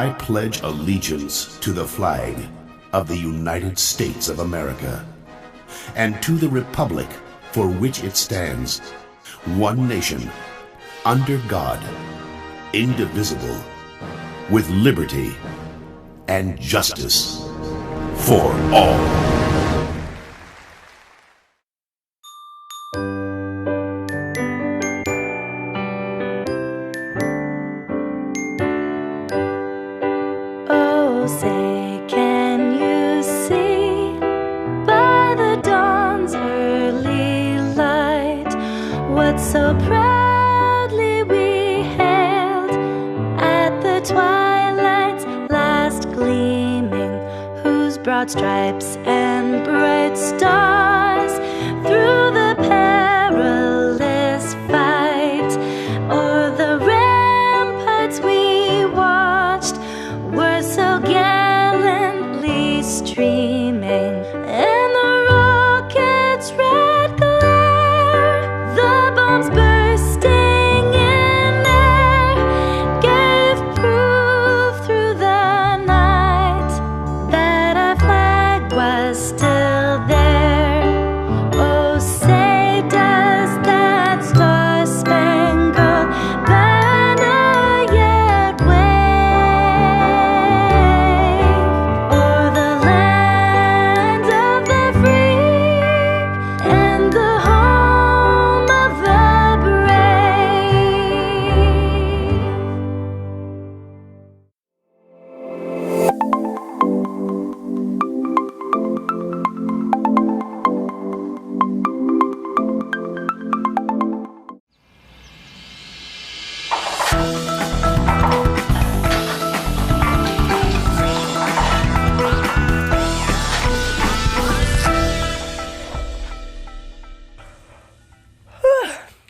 I pledge allegiance to the flag of the United States of America and to the republic for which it stands, one nation, under God, indivisible, with liberty and justice for all. Oh, say, can you see by the dawn's early light what so proudly we hailed at the twilight's last gleaming, whose broad stripes and bright stars through the perilous fight o'er the ramparts we watched were so gallantly streaming, and the rocket's red glare, the bombs bursting in air, gave proof through the night that our flag was still there. Oh, say does that star-spangled banner yet wave o'er the land of the free and the home of the brave?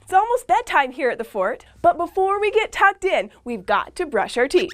It's almost bedtime here at the fort, but before we get tucked in, we've got to brush our teeth.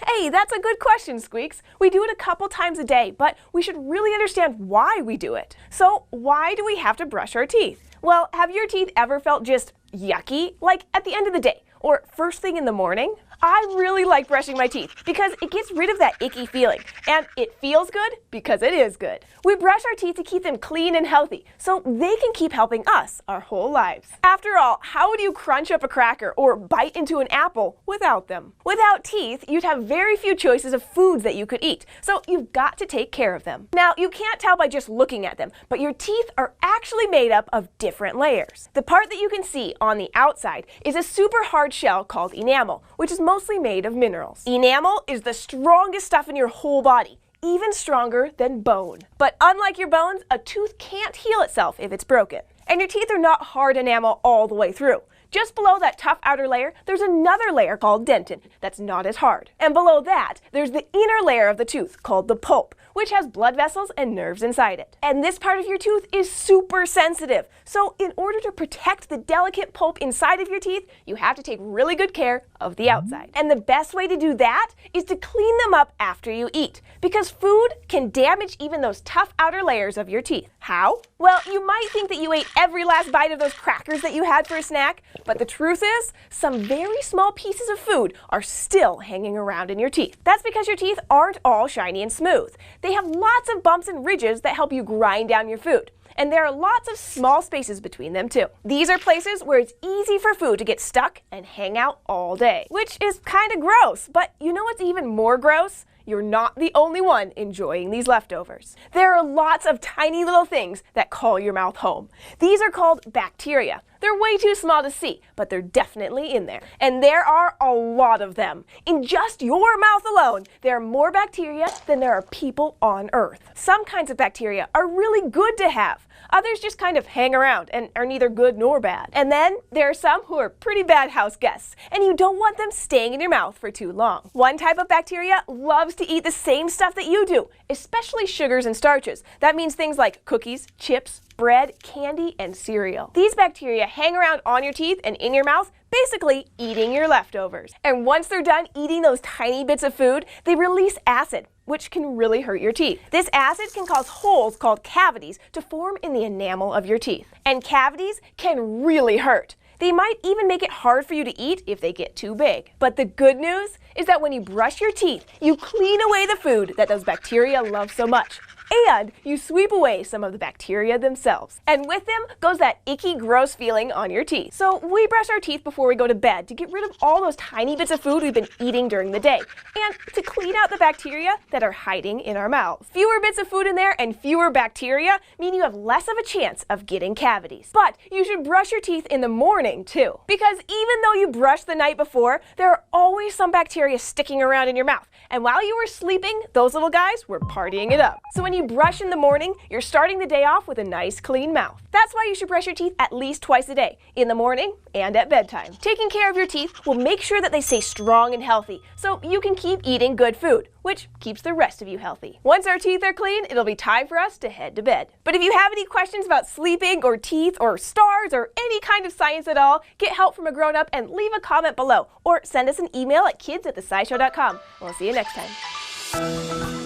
Hey, that's a good question, Squeaks. We do it a couple times a day, but we should really understand why we do it. So, why do we have to brush our teeth? Well, have your teeth ever felt just yucky, like at the end of the day, or first thing in the morning? I really like brushing my teeth because it gets rid of that icky feeling, and it feels good because it is good. We brush our teeth to keep them clean and healthy so they can keep helping us our whole lives. After all, how would you crunch up a cracker or bite into an apple without them? Without teeth, you'd have very few choices of foods that you could eat, so you've got to take care of them. Now, you can't tell by just looking at them, but your teeth are actually made up of different layers. The part that you can see on the outside is a super hard shell called enamel, which is mostly made of minerals. Enamel is the strongest stuff in your whole body, even stronger than bone. But unlike your bones, a tooth can't heal itself if it's broken. And your teeth are not hard enamel all the way through. Just below that tough outer layer, there's another layer called dentin that's not as hard. And below that, there's the inner layer of the tooth called the pulp, which has blood vessels and nerves inside it. And this part of your tooth is super sensitive. So in order to protect the delicate pulp inside of your teeth, you have to take really good care of the outside. And the best way to do that is to clean them up after you eat, because food can damage even those tough outer layers of your teeth. How? Well, you might think that you ate every last bite of those crackers that you had for a snack, but the truth is, some very small pieces of food are still hanging around in your teeth. That's because your teeth aren't all shiny and smooth. They have lots of bumps and ridges that help you grind down your food. And there are lots of small spaces between them too. These are places where it's easy for food to get stuck and hang out all day, which is kind of gross. But you know what's even more gross? You're not the only one enjoying these leftovers. There are lots of tiny little things that call your mouth home. These are called bacteria. They're way too small to see, but they're definitely in there. And there are a lot of them. In just your mouth alone, there are more bacteria than there are people on Earth. Some kinds of bacteria are really good to have. Others just kind of hang around and are neither good nor bad. And then there are some who are pretty bad house guests, and you don't want them staying in your mouth for too long. One type of bacteria loves to eat the same stuff that you do, especially sugars and starches. That means things like cookies, chips, bread, candy, and cereal. These bacteria hang around on your teeth and in your mouth, basically eating your leftovers. And once they're done eating those tiny bits of food, they release acid, which can really hurt your teeth. This acid can cause holes called cavities to form in the enamel of your teeth. And cavities can really hurt. They might even make it hard for you to eat if they get too big. But the good news is that when you brush your teeth, you clean away the food that those bacteria love so much. And you sweep away some of the bacteria themselves. And with them goes that icky, gross feeling on your teeth. So we brush our teeth before we go to bed to get rid of all those tiny bits of food we've been eating during the day, and to clean out the bacteria that are hiding in our mouths. Fewer bits of food in there and fewer bacteria mean you have less of a chance of getting cavities. But you should brush your teeth in the morning too, because even though you brushed the night before, there are always some bacteria sticking around in your mouth. And while you were sleeping, those little guys were partying it up. So when you brush in the morning, you're starting the day off with a nice clean mouth. That's why you should brush your teeth at least twice a day, in the morning and at bedtime. Taking care of your teeth will make sure that they stay strong and healthy, so you can keep eating good food, which keeps the rest of you healthy. Once our teeth are clean, it'll be time for us to head to bed. But if you have any questions about sleeping or teeth or stars or any kind of science at all, get help from a grown-up and leave a comment below, or send us an email at kids@thescishow.com. We'll see you next time.